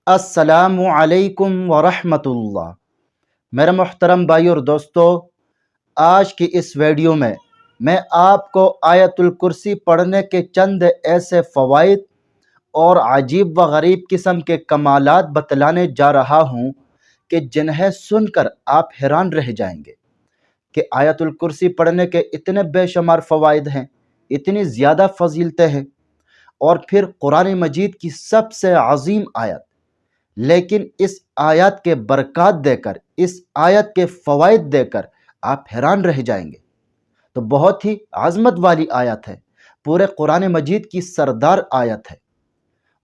السلام علیکم ورحمۃ اللہ۔ میرے محترم بھائی اور دوستو، آج کی اس ویڈیو میں آپ کو آیت الکرسی پڑھنے کے چند ایسے فوائد اور عجیب و غریب قسم کے کمالات بتلانے جا رہا ہوں کہ جنہیں سن کر آپ حیران رہ جائیں گے کہ آیت الکرسی پڑھنے کے اتنے بے شمار فوائد ہیں، اتنی زیادہ فضیلتیں ہیں، اور پھر قرآن مجید کی سب سے عظیم آیت، لیکن اس آیت کے برکات دے کر، اس آیت کے فوائد دے کر آپ حیران رہ جائیں گے۔ تو بہت ہی عظمت والی آیت ہے، پورے قرآن مجید کی سردار آیت ہے۔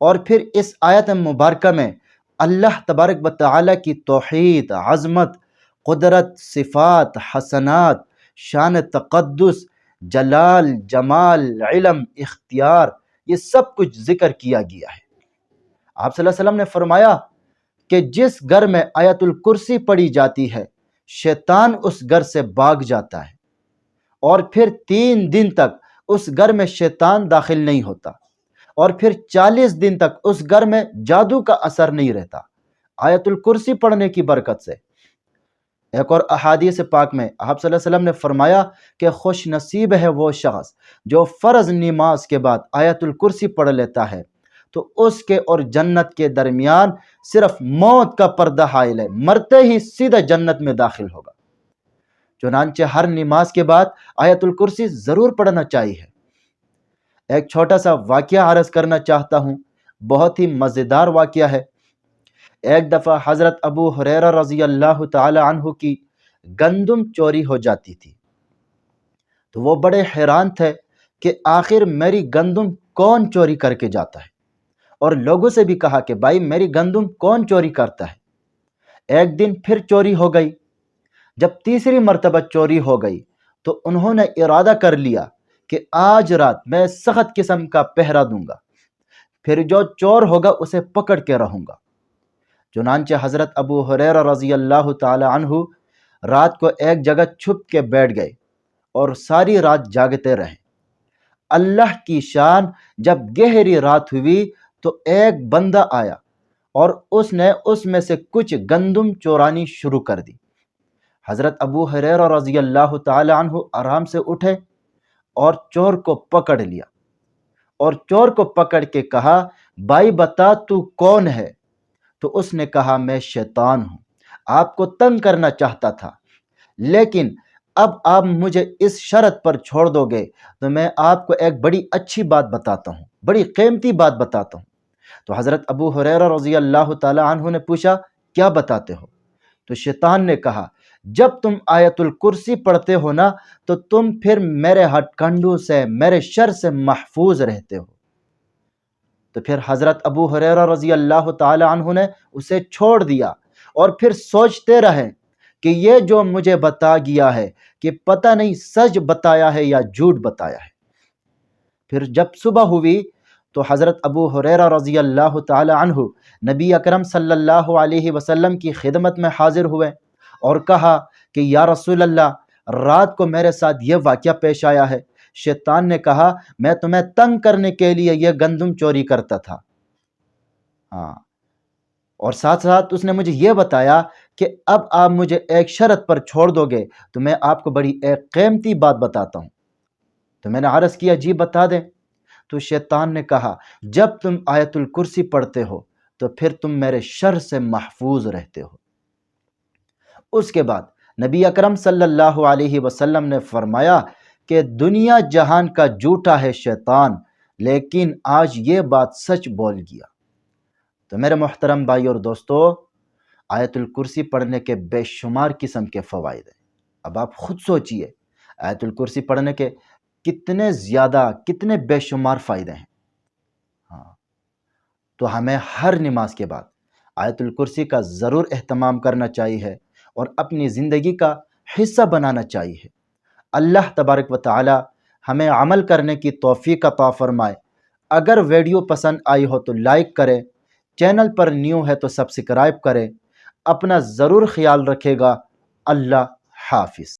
اور پھر اس آیت مبارکہ میں اللہ تبارک و تعالی کی توحید، عظمت، قدرت، صفات، حسنات، شان تقدس، جلال، جمال، علم، اختیار، یہ سب کچھ ذکر کیا گیا ہے۔ آپ صلی اللہ علیہ وسلم نے فرمایا کہ جس گھر میں آیت الکرسی پڑھی جاتی ہے، شیطان اس گھر سے بھاگ جاتا ہے، اور پھر 3 دن تک اس گھر میں شیطان داخل نہیں ہوتا، اور پھر 40 دن تک اس گھر میں جادو کا اثر نہیں رہتا، آیت الکرسی پڑھنے کی برکت سے۔ ایک اور احادیث پاک میں آپ صلی اللہ علیہ وسلم نے فرمایا کہ خوش نصیب ہے وہ شخص جو فرض نماز کے بعد آیت الکرسی پڑھ لیتا ہے، تو اس کے اور جنت کے درمیان صرف موت کا پردہ حائل ہے، مرتے ہی سیدھا جنت میں داخل ہوگا۔ چنانچہ ہر نماز کے بعد آیت الکرسی ضرور پڑھنا چاہیے۔ ایک چھوٹا سا واقعہ عرض کرنا چاہتا ہوں، بہت ہی مزیدار واقعہ ہے۔ ایک دفعہ حضرت ابو ہریرہ رضی اللہ تعالی عنہ کی گندم چوری ہو جاتی تھی، تو وہ بڑے حیران تھے کہ آخر میری گندم کون چوری کر کے جاتا ہے، اور لوگوں سے بھی کہا کہ بھائی میری گندم کون چوری کرتا ہے۔ ایک دن پھر چوری ہو گئی۔ جب تیسری مرتبہ چوری ہو گئی تو انہوں نے ارادہ کر لیا کہ آج رات میں سخت قسم کا پہرا دوں گا، پھر جو چور ہوگا اسے پکڑ کے رہوں گا۔ چنانچہ حضرت ابو ہریرہ رضی اللہ تعالی عنہ رات کو ایک جگہ چھپ کے بیٹھ گئے اور ساری رات جاگتے رہے۔ اللہ کی شان، جب گہری رات ہوئی تو ایک بندہ آیا اور اس نے اس میں سے کچھ گندم چورانی شروع کر دی۔ حضرت ابو ہریرہ رضی اللہ تعالی عنہ آرام سے اٹھے اور چور کو پکڑ لیا، اور چور کو پکڑ کے کہا، بھائی بتا تو کون ہے؟ تو اس نے کہا، میں شیطان ہوں، آپ کو تنگ کرنا چاہتا تھا، لیکن اب آپ مجھے اس شرط پر چھوڑ دو گے تو میں آپ کو ایک بڑی اچھی بات بتاتا ہوں، بڑی قیمتی بات بتاتا ہوں۔ تو حضرت ابو ہریرہ رضی اللہ تعالی عنہ نے پوچھا، کیا بتاتے ہو؟ تو شیطان نے کہا، جب تم آیت الکرسی پڑھتے ہو نا تو تم پھر میرے ہتھ کنڈوں سے، میرے شر سے محفوظ رہتے ہو۔ تو پھر حضرت ابو ہریرہ رضی اللہ تعالی عنہ نے اسے چھوڑ دیا، اور پھر سوچتے رہے کہ یہ جو مجھے بتا گیا ہے کہ پتہ نہیں سچ بتایا ہے یا جھوٹ بتایا ہے۔ پھر جب صبح ہوئی تو حضرت ابو ہریرہ رضی اللہ تعالی عنہ نبی اکرم صلی اللہ علیہ وسلم کی خدمت میں حاضر ہوئے اور کہا کہ یا رسول اللہ، رات کو میرے ساتھ یہ واقعہ پیش آیا ہے۔ شیطان نے کہا، میں تمہیں تنگ کرنے کے لیے یہ گندم چوری کرتا تھا، اور ساتھ ساتھ اس نے مجھے یہ بتایا کہ اب آپ مجھے ایک شرط پر چھوڑ دو گے تو میں آپ کو بڑی ایک قیمتی بات بتاتا ہوں۔ تو میں نے عرض کیا، جی بتا دیں۔ تو شیطان نے کہا، جب تم آیت الکرسی پڑھتے ہو تو پھر تم میرے شر سے محفوظ رہتے ہو۔ اس کے بعد نبی اکرم صلی اللہ علیہ وسلم نے فرمایا کہ دنیا جہان کا جھوٹا ہے شیطان، لیکن آج یہ بات سچ بول گیا۔ تو میرے محترم بھائی اور دوستو، آیت الکرسی پڑھنے کے بے شمار قسم کے فوائد ہیں۔ اب آپ خود سوچئے، آیت الکرسی پڑھنے کے کتنے زیادہ، کتنے بے شمار فائدے ہیں۔ تو ہمیں ہر نماز کے بعد آیت الکرسی کا ضرور اہتمام کرنا چاہیے اور اپنی زندگی کا حصہ بنانا چاہیے۔ اللہ تبارک و تعالی ہمیں عمل کرنے کی توفیق عطا فرمائے۔ اگر ویڈیو پسند آئی ہو تو لائک کریں، چینل پر نیو ہے تو سبسکرائب کریں۔ اپنا ضرور خیال رکھے گا۔ اللہ حافظ۔